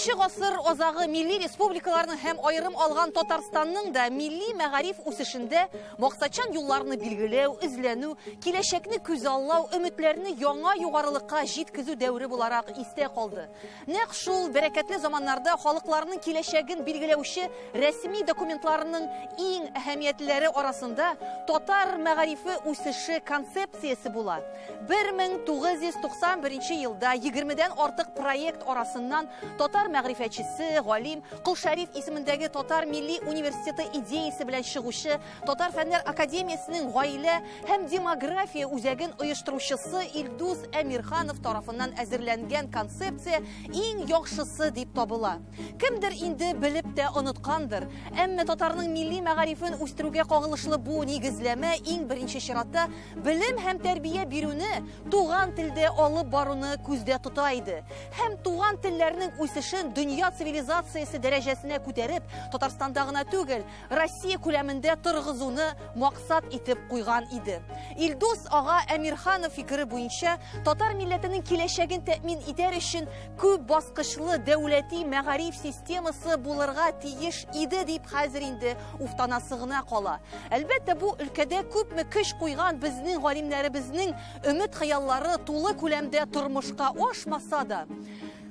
20 гасыр азагы милли республикаларның һәм айрым алган Татарстанның да милли мәгариф үсешендә максатчан юлларны билгеләү, эзләнү, киләчәкне күзаллау, өметләрне яңа югарылыкка җиткезү дәвре буларак истә калды. Нәкъ шул бәрәкәтле заманнарда халыкларның киләчәген билгеләүче рәсми документларның иң әһәмиятлеләре арасында татар мәгарифе үсеше концепциясе була. 1991 елда 20дән артык проект арасыннан татар мәгърифәтчесе, галим, Кылшариф исемендәге Татар милли университеты идеясе белән чыгучы Татар фәннәр академиясенең гаилә һәм демография үзәген оештыручысы Илдус Әмирханов тарафыннан әзерләнгән концепция иң яхшысы дип табыла. Кемдер инде белеп тә оныткандыр, әмма татарның милли мәгарифен үстерүгә кагылышлы бу нигезләмә иң беренче чиратта белем һәм тәрбия бирүне туган телдә алып баруны күздә тота иде. Һәм туган телләрнең үсешен дөнья цивилизациясе дәрәҗәсенә күтәреп, Татарстанда гына түгел, Россия күләмендә торгызуны максат итеп куйган иде. Илдус ага Әмирханов фикере буенча, татар милләтенең киләчәген тәэмин итәр өчен күп баскычлы дәүләти мәгариф системасы булырга тиеш иде дип хәзер инде уфтанасы гына кала. Әлбәттә, бу өлкәдә күпме көч куйган безнең галимнәребезнең өмет хыяллары тулы күләмдә тормышка ашмаса да,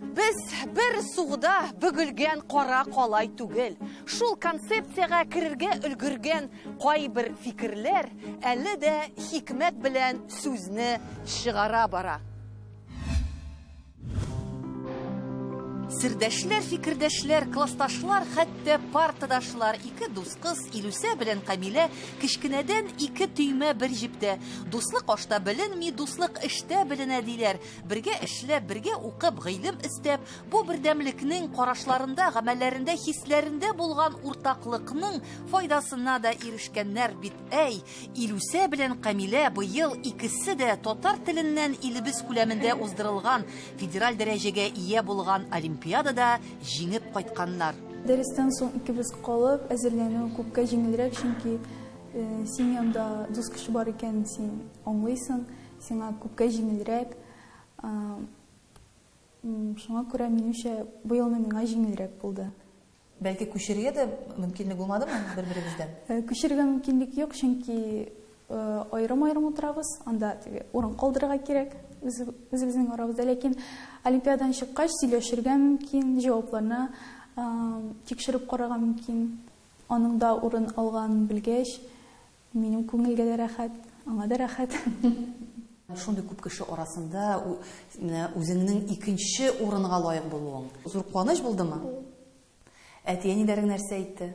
без бер сугда бөгелгән кара калай түгел. Шул концепцияга керергә өлгергән кайбер фикерләр әле дә хикмәт белән сүзне чыгара бара. Сирдәшләр, фикердәшләр, классташлар, хәтта партадашлар, ике дус кыз Илүсә белән Камилә кичкенәдән ике төймә бер җиптә. Дуслык ашта беленми, дуслык эштә беленә диләр. Бергә эшләп, бергә укып, гыйлем истәп, бу бердәмлекнең карашларында, гамәлләрендә, хисләрендә булган уртаклыкның файдасына да ирешкәннәр бит. Әй, Илүсә белән Камилә быел икесе дә татар теленнән илебез күләмендә уздырылган, федераль дәрәҗәгә ия булган Олимпиадада җиңеп кайтканнар. Дәрестән соң икебез калып, әзерләнү күпкә җиңелрәк, чөнки син янда дус кеше бар икән, син аңлыйсың, сиңа күпкә җиңелрәк. Шуңа күрә минемчә быелны миңа җиңелрәк булды. Бәлки күчерергә дә мөмкинлек булмадымы бер-беребездән? Күчерергә мөмкинлек юк, чөнки айрым-айрым утырабыз, анда урын калдырырга кирәк үзебезнең арабызда. Ләкин Олимпиададан чыккач сөйләшергә мөмкин, җавапларны тикшереп карарга мөмкин. Аның да урын алган белгәч, минем күңелгә дә рәхәт, аңа да рәхәт. Шундый күп кеше арасында үзеңнең икенче урынга лаек булуың зур куаныч булдымы? Әти-әниләрең нәрсә әйтте?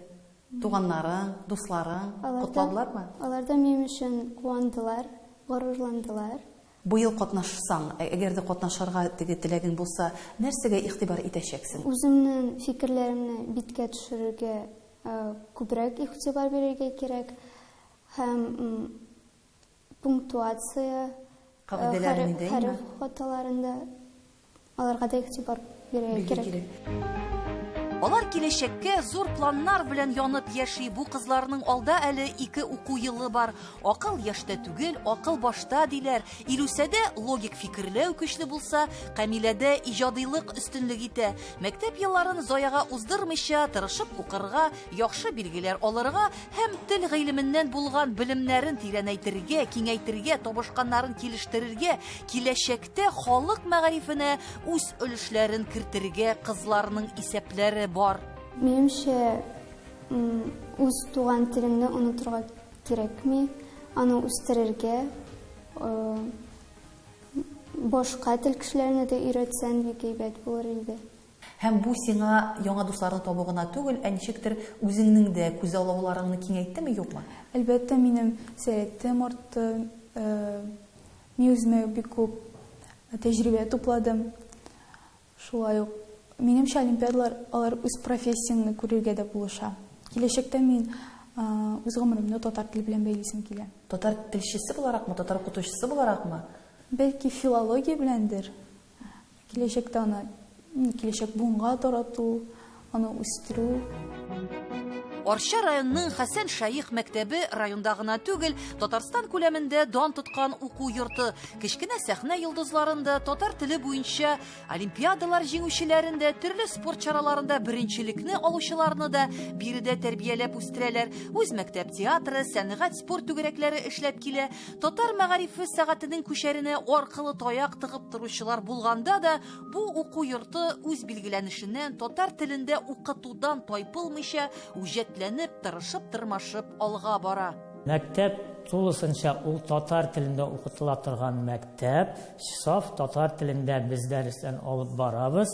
Туганнарың, дусларың кутладылармы? Алар да минем өчен куандылар, горурландылар. Быел катнашсаң, әгәр дә катнашырга теләгең булса, нәрсәгә игътибар итәчәксең? Үземнең фикерләремне биткә төшерергә күбрәк игътибар бирергә кирәк, һәм пунктуация, хәреф хаталарында аларга да игътибар бирергә кирәк. Алар киләчәккә зур планнар белән янып яши. Бу кызларның алда әле 2 уку елы бар. Акыл яшьтә түгел, акыл башта диләр. Илүсәдә логик фикерләү көчле булса, Камиләдә иҗадилык өстенлек итә. Мәктәп елларын заяга уздырмыйча, тырышып укырга, яхшы билгеләр алырга һәм тел гыйлеменнән булган белемнәрен тирәнәйтергә, киңәйтергә, табышканнарын килештерергә, киләчәктә халык мәгарифенә үз өлешләрен кертергә кызларның исәпләре бар. Минемчә, үз туган телемне онытырга кирәкми, аны үстерергә, башка тел кешеләренә дә өйрәтсәң бик әйбәт булыр иде. Һәм бу сиңа яңа дусларны табу гына түгел, ничектер үзеңнең дә күзаллауларыңны киңәйттеме, юкмы? Әлбәттә, минем сәяхәтем артты, мин үземә бик күп тәҗрибә тупладым. Шулай ук минемчә, олимпиадалар алар үз профессияңны күрергә дә булыша. Киләчәктә мин үз гомеремне татар теле белән бәйлисем килә. Татар телчесе буларакмы, татар укытучысы буларакмы? Бәлки филология беләндер. Киләчәктә аны киләчәк буынга тарату, аны үстерү. Арча районының Хәсән Шәйх мәктәбе районда гына түгел, Татарстан күләмендә дан тоткан уку йорты. Кечкенә сәхнә йолдызларында татар теле буенча олимпиадалар җиңүчеләрендә, төрле спорт чараларында беренчелекне алучыларны да биредә тәрбияләп үстерәләр. Үз мәктәп театры, сәнгать, спорт түгәрәкләре эшләп килә. Татар мәгарифе сәгатенең күчәренә аркылы таяк тыгып торучылар булганда да, бу уку йорты үз билгеләнешеннән татар телендә укытудан тайпылмыйча үҗәтләнеп, тырышып-тырмашып алга бара. Мәктәп тулысынча ул татар телендә укытыла торган мәктәп, саф татар телендә без дәресләр алып барабыз.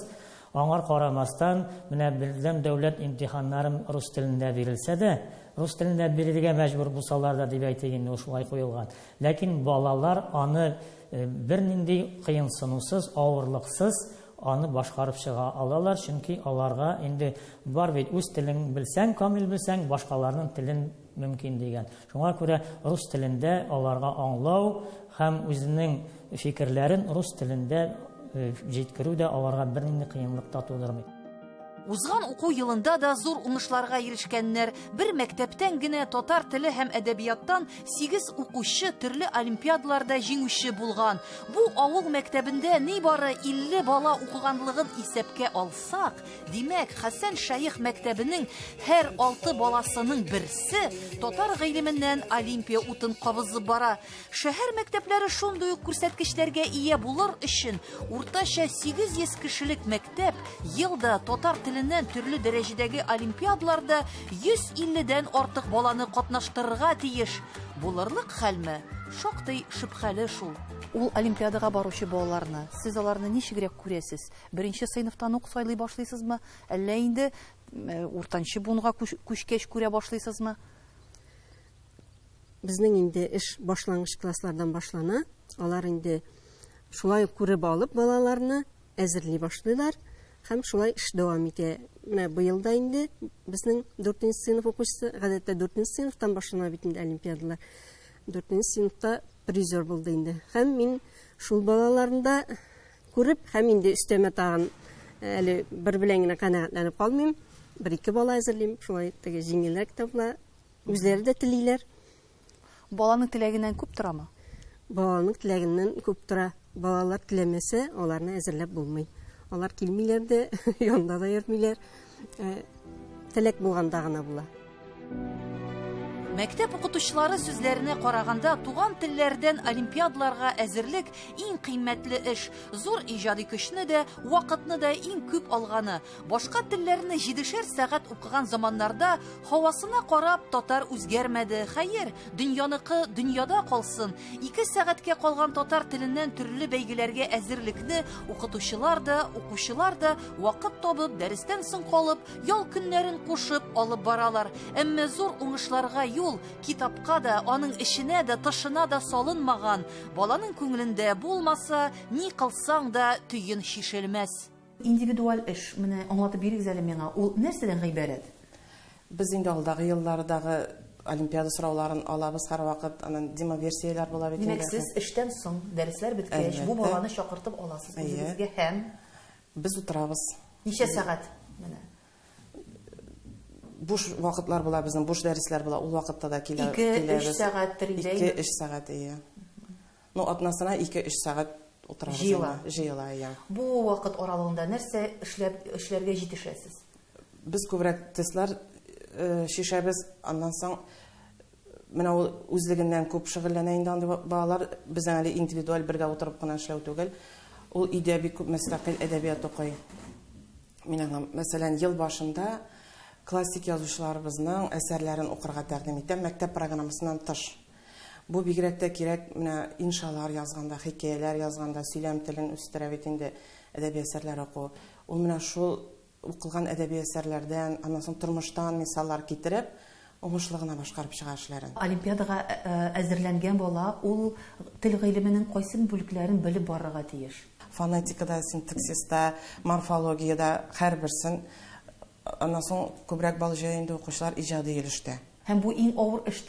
Аңар карамастан, менә безнең дәүләт имтиханнарын рус телендә бирелсә дә, рус телендә бирергә мәҗбүр булсалар да дип әйтегез, шулай куелган. Ләкин балалар аны бернинди кыенсынусыз, авырлыксыз аны башкарып чыга алалар, чөнки аларга инде бар бит үз телен белсәң, камил белсәң, башкаларның телен мөмкин дигән. Шуңа күрә рус телендә аларга аңлау һәм үзенең фикерләрен рус телендә җиткерү дә аларга бернинди кыенлык та тудырмый. Узган уку елында да зур уңышларга ирешкәннәр. Бер мәктәптән генә татар теле һәм әдәбияттан 8 укучы төрле олимпиадаларда җиңүче булган. Бу авыл мәктәбендә нибары 50 бала укыганлыгын исәпкә алсак, димәк, Хәсән Шәйх мәктәбенең һәр 6 баласының берсе татар гыйлеменнән олимпия утын кабызып бара. Шәһәр мәктәпләре шундый ук күрсәткечләргә ия булыр өчен уртача 800 кешелек мәктәп елда татар теленнән төрле дәрәҗәдәге олимпиадаларда 150дән артык баланы катнаштырырга тиеш. Булырлык хәлме? Шактый шөбһәле шул. Ул олимпиадага баручы балаларны, сез аларны ничегрәк күрәсез? Беренче сыйныфтан ук сайлый башлыйсызмы? Әллә инде уртанчы бунга күчкәч күрә башлыйсызмы? Безнең инде эш башлангыч класслардан башлана. Алар инде шулай күреп алып балаларны әзерли башлыйлар. Һәм шулай эш дәвам итә. Менә быел да инде безнең 4нче сыйныф укучысы, гадәттә 4нче сыйныфтан башлана бит инде олимпиадалар. 4нче сыйныфта призер булды инде. Һәм мин шул балаларында күреп, һәм инде өстәмә тагын әле бер белән генә канәгатьләнеп калмыйм. 1-2 бала әзерлим, шулай теге җиңелрәк табыла. Үзләре дә телиләр. Баланың теләгеннән күп торамы? Баланың теләгеннән күп тора. Балалар теләмәсә, аларны әзерләп булмый. Алар килмиләр дә, янда да йөрмиләр. Теләк булганда гына була. Мәктәп укытучылары сүзләренә караганда, туган телләрдән олимпиадаларга әзерлек иң кыйммәтле эш. Зур иҗади көчне дә, вакытны да иң күп алганы. Башка телләрне 7 сәгать укыган заманнарда һавасына карап татар үзгәрмәде. Хәер, дөньяныкы дөньяда калсын. 2 сәгатькә калган татар теленнән төрле бәйгеләргә әзерлекне укытучылар да, укучылар да вакыт табып, дәрестән соң калып, ял көннәрен кушып алып баралар. Әмма зур уңышларга юл китапка да, аның эченә дә, тышына да салынмаган. Баланың күңелендә булмаса, ни кылсаң да төен шишелмәс. Индивидуаль эш, менә аңлатып бирегез әле миңа, ул нәрсәдән гыйбарәт? Без инде алдагы еллардагы олимпиада сорауларын алабыз һәр вакыт, анан демоверсияләр була бит инде. Димәк, сез эштән соң, дәресләр беткәч, бу баланы чакыртып аласыз үзегезгә һәм без утырабыз. ничә сәгать? Менә Буш вакытлар була, безнең буш дәресләр була, ул вакытта да киләбез. 2-3 сәгать тридә. 2-3 сәгать, ия. Ну, атнасына 2-3 сәгать утырабыз. Җыела, ия. Бу вакыт аралыгында нәрсә эшләргә җитешәсез? Без күбрәк тестлар шишәбез, аннан соң менә ул үзлегеннән күп шөгыльләнә инде андый балалар, безнең әле индивидуаль бергә утырып кына эшләү түгел. Ул идея бик күп мөстәкыйль әдәбият укый. Мин мәсәлән, ел башында классик язучыларыбызның әсәрләрен укырга тәкъдим итәм, мәктәп программасыннан тыш. Бу бигрәк тә кирәк, менә иншалар язганда, хикәяләр язганда, сөйләм телен үстерә бит инде әдәби әсәрләр уку. Ул менә шул укылган әдәби әсәрләрдән, аннан соң тормыштан мисаллар китереп, уңышлы гына башкарып чыга эшләрен. Олимпиадага әзерләнгән бала, ул тел гыйлеменең кайсы бүлекләрен белеп барырга тиеш? Фонетикада, синтаксиста, морфологиядә һәрберсен. Аннан соң күбрәк бал җәендә укучылар иҗади йөрүштә. Һәм бу иң авыр эш.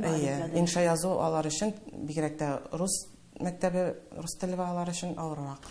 Инша язу алар өчен бигрәк тә рус мәктәбе, рус теле алар өчен авыррак.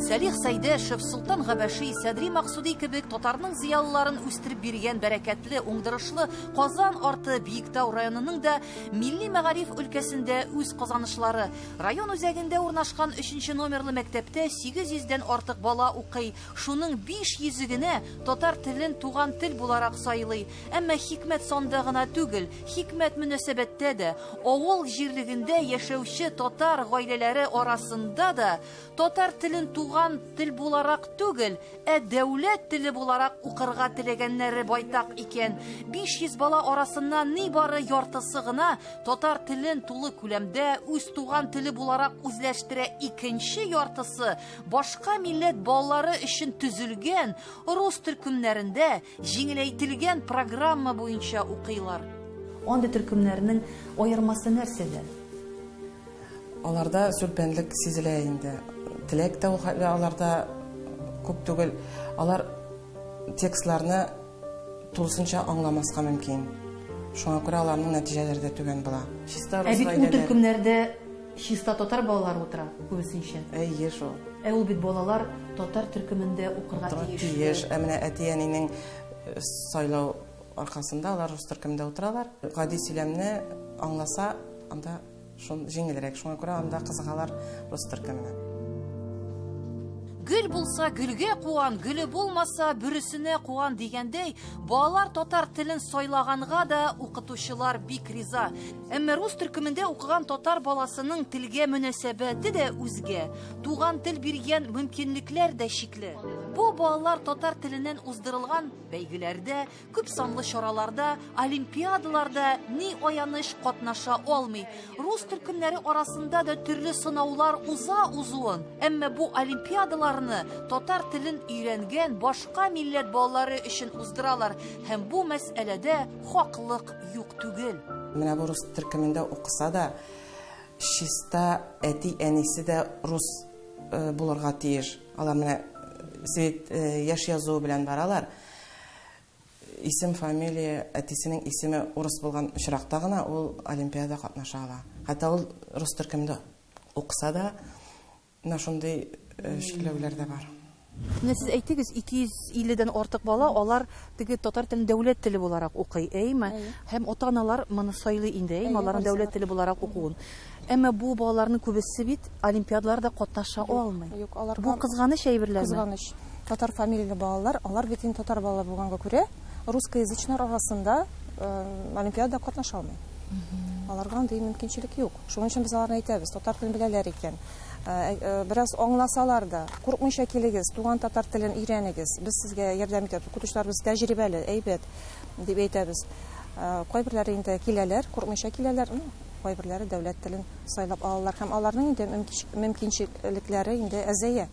Сәлих Сәйдәшев, Солтан Габаши, Сәдри Максуди кебек татарның зыялыларын үстереп биргән бәрәкәтле, уңдырышлы Казан арты Биектау районының да милли мәгариф өлкәсендә үз казанышлары. Район үзәгендә урнашкан 3 номерлы мәктәптә 800дән артык бала укый. Шуның 500 генә татар телен туган тел буларак сайлый. Әмма хикмәт санда гына түгел, хикмәт мөнәсәбәттә дә, авыл җирлегендә яшәүче татар гаиләләре арасында да татар телен туган тел буларак түгел, дәүләт теле буларак укырга теләгәннәре байтак икән. 500 бала арасыннан ни бары яртысы гына татар телен тулы күләмдә үз туган теле буларак үзләштерә, икенче яртысы башка милләт балалары өчен төзелгән рус төркемнәрендә җиңеләйтелгән программа буенча укыйлар. Андый төркемнәрнең аермасы нәрсәдә? Аларда сүлпәнлек сизелә инде. Теләк тә аларда күп түгел. Алар текстларны тулысынча аңламаска мөмкин. Шуңа күрә аларның нәтиҗәләре дә түбән була. Бу төркемнәрдә чиста татар балалары утыра күбесенчә. Әйе шул. Ул бит балалар татар төркемендә укырга тиеш. Менә әти-әнинең сайлау аркасында алар рус төркемендә утыралар. Гади сөйләмне аңласа, анда шун җиңелрәк. Шуңа күрә анда кызыгалар рус төркеменә. Гөл булса гөлгә куан, гөле булмаса бүресенә куан дигәндәй, балалар татар телен сайлаганга да укытучылар бик риза. Әмма рус төркемендә укыган татар баласының телгә мөнәсәбәте дә үзгә. Туган тел биргән мөмкинлекләр дә шикле. Бу балалар татар теленнән уздырылган бәйгеләрдә, күп санлы чараларда, олимпиадаларда ни аяныш катнаша алмый. Рус төркемнәре арасында да төрле сынаулар узуын. Әмма бу олимпиадалар татар телен өйрәнгән башка милләт балалары өчен уздыралар, һәм бу мәсьәләдә хаклык юк түгел. Менә бу рус төркемендә укыса да, чиста әти-әнисе дә рус булырга тиеш. Алар менә яшь язу белән баралар. Исем, фамилия, әтисенең исеме урыс булган очракта гына ул олимпиада катнаша ала. Хәтта ул рус төркемендә укыса да, шундый шикләүләр дә бар. Менә сез әйтегез, 250дән артык бала алар теге татар телен дәүләт теле буларак укый, әйме? Һәм ата-аналар моны сайлый инде, аларның дәүләт теле буларак укуын. Әмма бу балаларның күбесе бит олимпиадаларда катнаша алмый. Бу кызганыч әйберләрме? Кызганыч. Татар фамилияле балалар, алар бит татар балалар булганга күрә, русскоязычнар арасында олимпиадада катнаша алмый. Аларга андый мөмкинчелек юк. Шуның өчен без аларны әйтәбез, татар телен беләләр икән. Biraz аңласалар да, курыкмыйча килегез, туган татар телен өйрәнегез. Без сезгә ярдәм итәбез. Укытучыларыбыз тәҗрибәле, әйбәт дип әйтәбез. Кайберләре инде киләләр, курыкмыйча киләләр, кайберләре дәүләт телен сайлап алалар һәм аларның инде мөмкинчелекләре инде әзәя.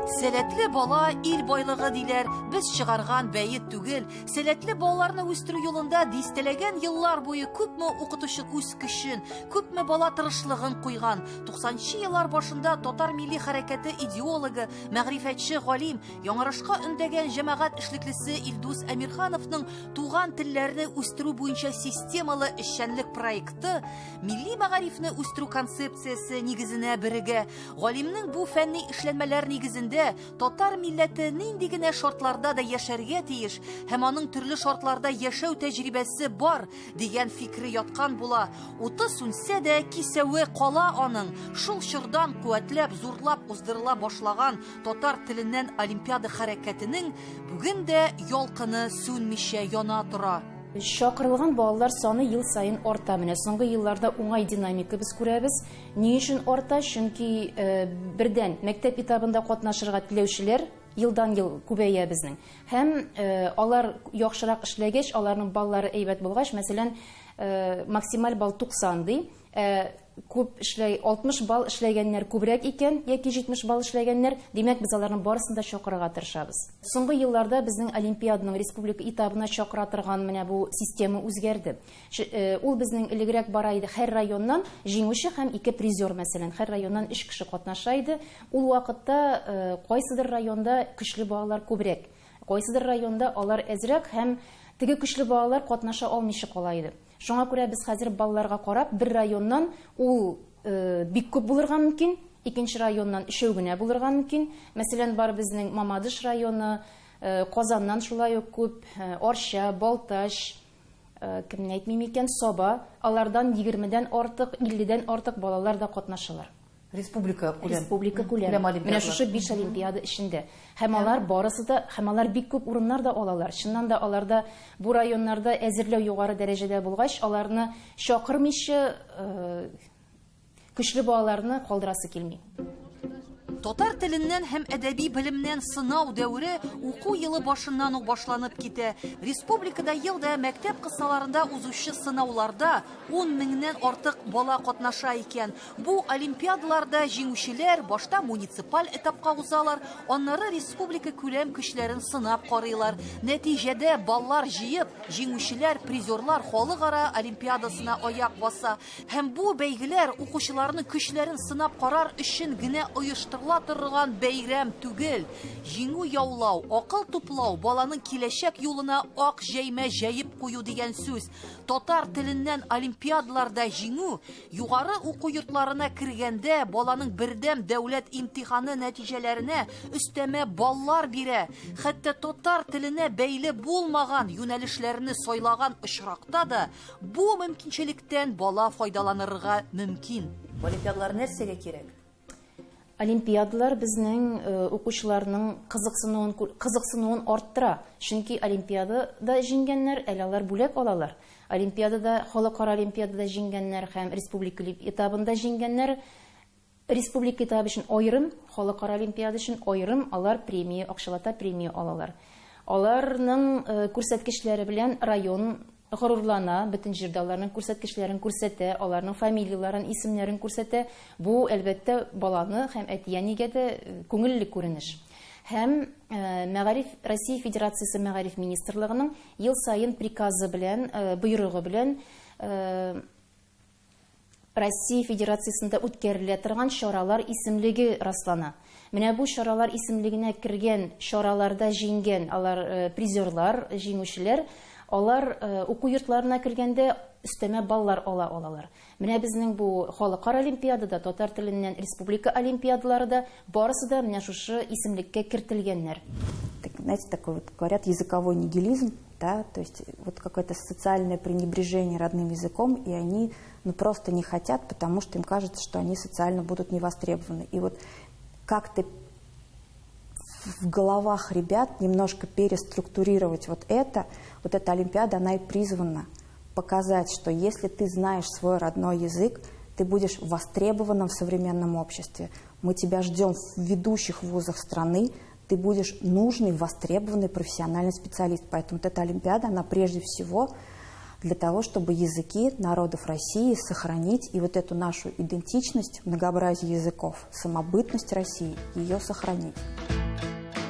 Сәләтле бала ил байлыгы диләр, без чыгарган бәйет түгел. Сәләтле балаларны үстерү юлында дистәләгән еллар буе күпме укытучы үз көчен, күпме бала тырышлыгын куйган. 90нчы еллар башында татар милли хәрәкәте идеологы, мәгърифәтче галим, яңарышка өндәгән җәмәгать эшлеклесе Илдус Әмирхановның туган телләрне үстерү буенча системалы эшчәнлек проекты милли мәгарифне үстерү концепциясе нигезенә бирегә. Галимнең бу фәнни эшләнмәләр нигезендә татар милләте нинди генә шартларда да яшәргә тиеш һәм аның төрле шартларда яшәү тәҗрибәсе бар дигән фикре яткан була. 30 сүнсә дә кисәве кала аның. Шул чордан куәтләп, зурлап уздырыла башлаган татар теленнән олимпиада хәрәкәтенең бүген дә ялкыны сүнмичә яна тора. Шакырылган балалар саны ел сайын арта. Менә соңгы елларда уңай динамика без күрәбез. Ни өчен арта? Чөнки бердән мәктәп этабында катнашырга теләүчеләр елдан-ел күбәя безнең. Һәм алар яхшырак эшләгәч, аларның баллары әйбәт булгач, мәсәлән, максималь балл 90 ди. Күп эшләй 60 балл эшләгәннәр күбрәк икән, яки 70 балл эшләгәннәр, димәк без аларның барысын да чакырырга тырышабыз. Соңгы елларда безнең олимпиаданың республика этабына чакыра торган менә бу система үзгәрде. Ул безнең элегрәк бара иде, һәр районнан җиңүче һәм 2 призер, мәсәлән, һәр районнан 3 кеше катнаша иде. Ул вакытта кайсыдыр районда көчле балалар күбрәк, кайсыдыр районда алар әзрәк һәм теге көчле балалар катнаша алмыйча кала иде. Шуңа күрә без хәзер балаларга карап, бер районнан ул бик күп булырга мөмкин, икенче районнан 3 генә булырга мөмкин. Мәсәлән, бар безнең Мамадыш районы, Казаннан шулай ук күп, Орша, Балташ, кемне әйтмим икән, Соба, алардан 20-дән артык, 50-дән артык балалар да катнашалар. Республика күләм. Республика күләм. Менә шушы 5 олимпиада ішінде. Һәм алар барысы да, һәм алар бик күп урыннар да алалар. Шуннан да аларда бу районнарда әзерләү югары дәрәҗәдә булгач, аларны чакырмыйча көчле балаларны калдырасы килми. Татар теленнән һәм әдәби белемнән сынау дәвре уку елы башыннан ук башланып китә. Республикада елда мәктәп кысаларында узучы сынауларда 10 меңнән артык бала катнаша икән. Бу олимпиадаларда җиңүчеләр башта муниципаль этапка узалар, аннары республика күләм көчләрен сынап карыйлар. Нәтиҗәдә баллар җыеп, җиңүчеләр, призерлар халыкара олимпиадасына аяк баса. Һәм бу бәйгеләр укучыларның көчләрен сынап карар өчен генә оештырыла торган бәйрәм түгел. Җиңү яулау, акыл туплау, баланың киләчәк юлына ак җәймә җәеп кую дигән сүз. Татар теленнән олимпиадаларда җиңү, югары уку йортларына кергәндә баланың бердәм дәүләт имтиханы нәтиҗәләренә өстәмә баллар бирә. Хәтта татар теленә бәйле булмаган юнәлешләрне сайлаган очракта да бу мөмкинчелектән бала файдаланырга мөмкин. Олимпиадалар нәрсәгә кирәк? Олимпиадалар безнең укучыларның кызыксынуын арттыра. Чөнки олимпиадада җиңгәннәр алар бүләк алалар. Олимпиадада, халыкара олимпиадада җиңгәннәр һәм республика этабында җиңгәннәр республика этабы өчен аерым, халыкара олимпиада өчен аерым, алар премия, акчалата премия алалар. Аларның күрсәткечләре белән район горурлана, бөтен җирдә аларның күрсәткечләрен күрсәтә, аларның фамилияларын, исемнәрен күрсәтә. Бу әлбәттә баланы һәм әти-әнигә дә күңелле күренеш. Һәм Мәгариф Россия Федерациясе Мәгариф министрлыгының ел сайын приказы белән, буйрыгы белән Россия Федерациясендә үткәрелә торган чаралар исемлеге раслана. Менә бу чаралар исемлегенә кергән, чараларда җиңгән алар призерлар, җиңүчеләр, алар уку йортларына кергәндә өстәмә баллар алалар. Менә безнең бу халыкара олимпиадада, татар теленнән республика олимпиадаларында барысы да менә шушы исемлеккә кертелгәннәр. Знаете, такой вот, говорят, языковой нигилизм, да, то есть вот какое-то социальное пренебрежение родным языком, и они просто не хотят, потому что им кажется, что они социально будут невостребованы. И вот как-то в головах ребят немножко переструктурировать вот эта олимпиада, она и призвана показать, что если ты знаешь свой родной язык, ты будешь востребованным в современном обществе. Мы тебя ждем в ведущих вузах страны, ты будешь нужный, востребованный профессиональный специалист. Поэтому вот эта олимпиада, она прежде всего для того, чтобы языки народов России сохранить и вот эту нашу идентичность, многообразие языков, самобытность России, ее сохранить.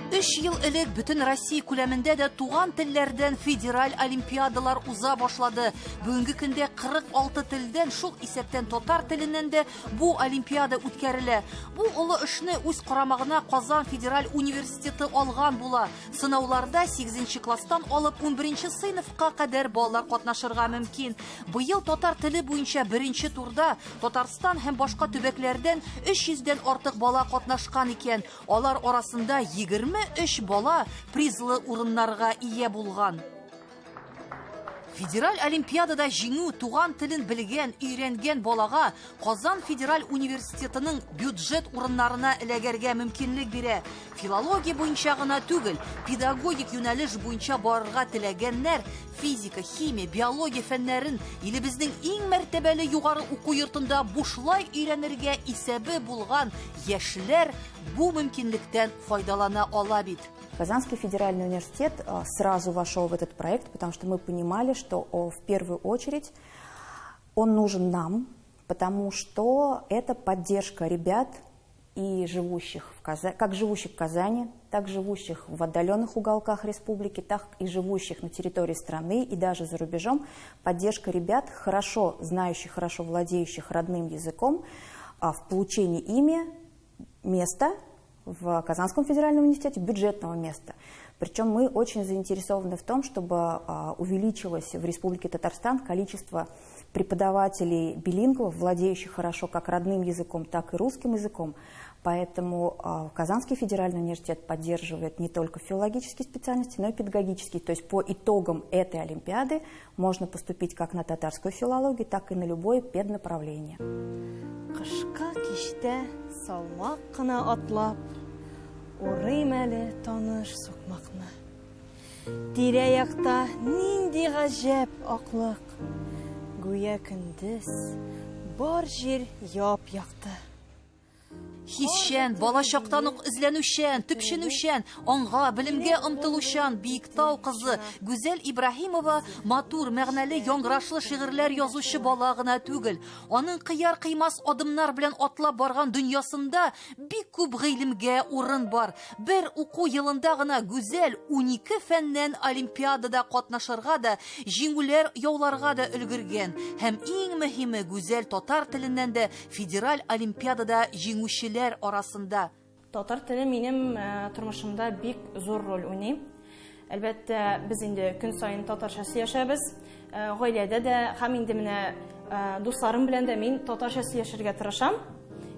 3 ел элек бөтен Россия күләмендә дә туган телләрдән федераль олимпиадалар уза башлады. Бүгенге көндә 46 телдән, шул исәптән татар теленнән дә бу олимпиада үткәрелә. Бу олы эшне үз карамагына Казан федераль университеты алган була. Сынауларда 8нче класстан алып 11нче сыйныфка кадәр балалар катнашырга мөмкин. Быел татар теле буенча беренче турда Татарстан һәм башка төбәкләрдән 300дән артык бала катнашкан икән. Алар арасында 23 бала призлы урыннарга ия булган. Федераль олимпиадада җиңү туган телен белгән, өйрәнгән балага Казан федераль университетының бюджет урыннарына эләгәргә мөмкинлек бирә. Филология буенча гына түгел, педагогик юнәлеш буенча барырга теләгәннәр физика, химия, биология фәннәрен илебезнең иң мәртәбәле югары уку йортында бушлай өйрәнергә исәбе булган яшьләр бу мөмкинлектән файдалана ала бит. Казанский федеральный университет сразу вошел в этот проект, потому что мы понимали, что в первую очередь он нужен нам, потому что это поддержка ребят, и живущих как живущих в Казани, так живущих в отдаленных уголках республики, так и живущих на территории страны и даже за рубежом. Поддержка ребят, хорошо знающих, хорошо владеющих родным языком, в получении ими места в Казанском федеральном университете, бюджетного места. Причем мы очень заинтересованы в том, чтобы увеличилось в Республике Татарстан количество преподавателей билингвов, владеющих хорошо как родным языком, так и русским языком. Поэтому Казанский федеральный университет поддерживает не только филологические специальности, но и педагогические. То есть по итогам этой олимпиады можно поступить как на татарскую филологию, так и на любое педнаправление. Кышка кичтә салмак кына атлап, урыйм әле таныш сукмакны. Тирә-якта нинди гаҗәп аклык, гүя көндез бар җир яп-якты. Хисчән, балачактан ук эзләнүчән, төпченүчән, аңга, белемгә омтылучан Биектау кызы Гүзәл Ибраһимова матур, мәгънәле, яңгырашлы шигырьләр язучы бала гына түгел. Аның кыяр кыймас адымнар белән атлап барган дөньясында бик күп гыйлемгә урын бар. Бер уку елында гына Гүзәл 12 фәннән олимпиадада катнашырга да, җиңүләр яуларга да өлгергән. Һәм иң мөһиме, Гүзәл татар теленнән дә федераль олимпиадада җиңүче арасында. Татар теле минем тормышымда бик зур роль уйный. Әлбәттә, без инде көн сайын татарча сөйләшәбез. Гаиләдә дә һәм инде менә дусларым белән дә мин татарча сөйләшергә тырышам.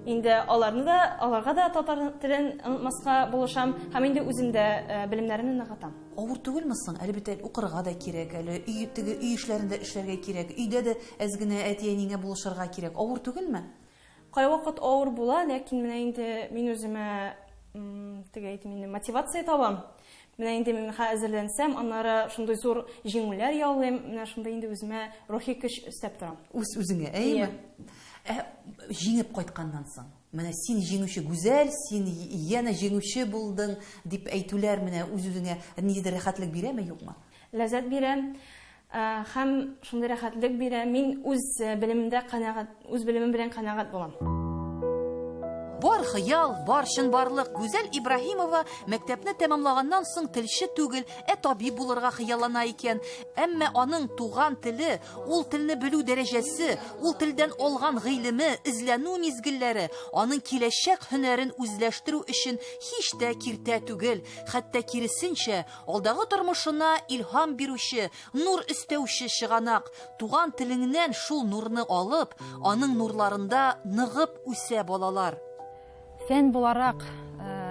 Инде аларга да татар телен онытмаска булышам һәм инде үзем дә белемнәремне ныгытам. Авыр түгелме соң? Әлбәттә, укырга да кирәк, әле үй эшләрендә эшләргә кирәк, өйдә дә әзгенә әти-әнигә булышырга кирәк. Авыр түгелме? Кай вакыт авыр була, ләкин менә инде мин үземә мотивация табам. Менә инде мин хәзерләнсәм, аннары шундый зур җиңүләр яулыйм, менә шундый инде үземә рухи көч өстәп торам. Үзеңә, әйме? Җиңеп кайтканнан соң, менә син җиңүче Гүзәл, син яна җиңүче булдың дип әйтүләр менә үзеңә нидер рәхәтлек бирәме, юкмы? Ләззәт бирә. Һәм шундый рәхәтлек бирә, мин үз белемем белән канәгать булам. Бар хыял, бар чынбарлык. Гүзәл Ибраһимова мәктәпне тәмамлаганнан соң телче түгел, табиб булырга хыяллана икән. Әмма аның туган теле, ул телне белү дәрәҗәсе, ул телдән алган гыйлеме, изләнү мизгелләре аның киләчәк һөнәрен үзләштерү өчен һич тә киртә түгел. Хәтта киресенчә, алдагы тормышына илһам бирүче, нур өстәүче чыганак. Туган теленнән шул нурны алып, аның нурларында ныгып үсә балалар. Фән буларак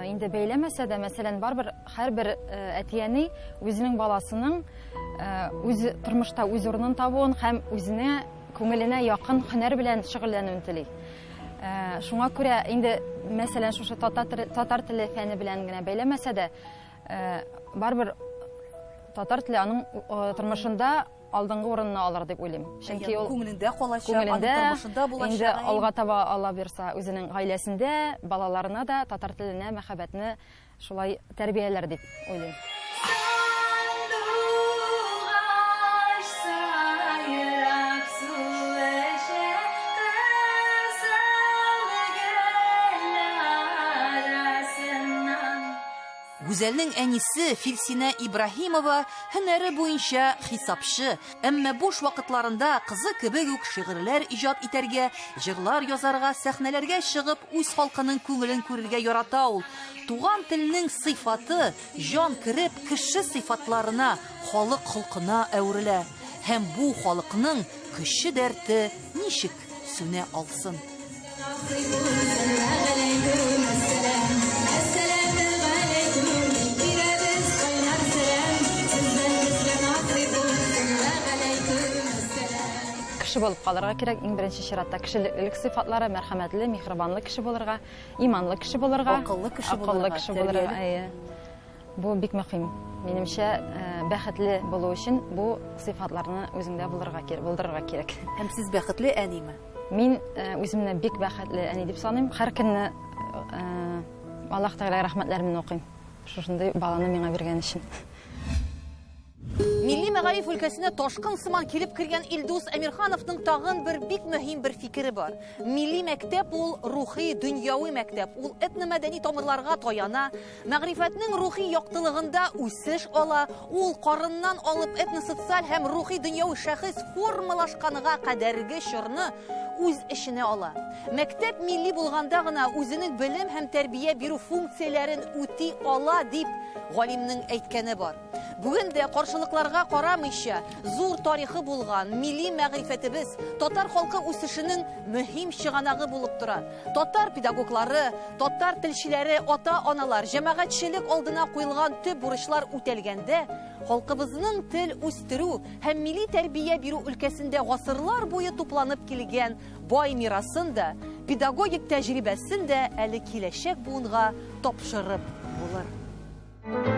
инде бәйләмәсә дә, мәсәлән, барбер һәрбер әтияне үзенең баласының үз тормышта үз урынын табуын һәм үзенә күңеленә якын һөнәр белән шөгыльләнүен тели. Шуңа күрә инде мәсәлән шушы татар теле фәне белән генә бәйләмәсә дә, барбер татар теле аның тормышында алдыңгы урынны алыр дип уйлыйм. Чөнки ул күңелендә калачак, аның тормышында булачак. Инде алга таба ала бирсә, үзенең гаиләсендә, балаларына да татар теленә мәхәббәтне шулай тәрбияләр дип уйлыйм. Гүзәлнең әнисе Филсинә Ибраһимова һөнәре буенча хисапчы, әмма буш вакытларында кызы кебек үк шигырьләр иҗат итәргә, җырлар язарга, сәхнәләргә чыгып, үз халкының күңелен күрергә ярата ул. Туган телнең сыйфаты җан кереп кеше сыйфатларына, халык холкына әверелә. Һәм бу халыкның кеше дәрте ничек сүнә алсын? Кеше булып калырга кирәк, иң беренче чиратта кешелек сыйфатлары, мәрхәмәтле, михрибанлы кеше булырга, иманлы кеше булырга, акыллы кеше булырга. Бу бик мөһим. Минемчә, бәхетле булу өчен бу сыйфатларны үзеңдә булдырырга кирәк. Һәм сез бәхетле әниме? Мин үземне бик бәхетле әни дип саныйм. Һәр көнне Аллаһ Тәгаләгә рәхмәтләремне укыйм. Шушындай баланы миңа биргән өчен. Милли мәгариф өлкәсенә ташкын сыман килеп кергән Илдус Әмирхановның тагын бик мөһим бер фикере бар. Милли мәктәп ул рухи, дөньяви мәктәп. Ул этномәдәни тамырларга таяна, мәгърифәтнең рухи яктылыгында үсеш ала, ул карыннан алып этносоциаль һәм рухи дөньяви шәхес формалашканга кадәрге чорны үз эшенә ала. Мәктәп милли булганда гына үзенең белем һәм тәрбия бирү функцияләрен үти ала дип галимнең әйткәне бар. Бүген дә каршылыкларга карамыйча, зур тарихы булган милли мәгърифәтебез татар халкы үсешенең мөһим чыганагы булып тора. Татар педагоглары, татар телчеләре, ата-аналар җәмәгатьчелек алдына куелган төп бурычлар үтәлгәндә, халкыбызның тел үстерү һәм милли тәрбия бирү өлкәсендә гасырлар буе тупланып килгән бай мирасын да, педагогик тәҗрибәсен дә әле киләчәк буынга тапшырып булыр.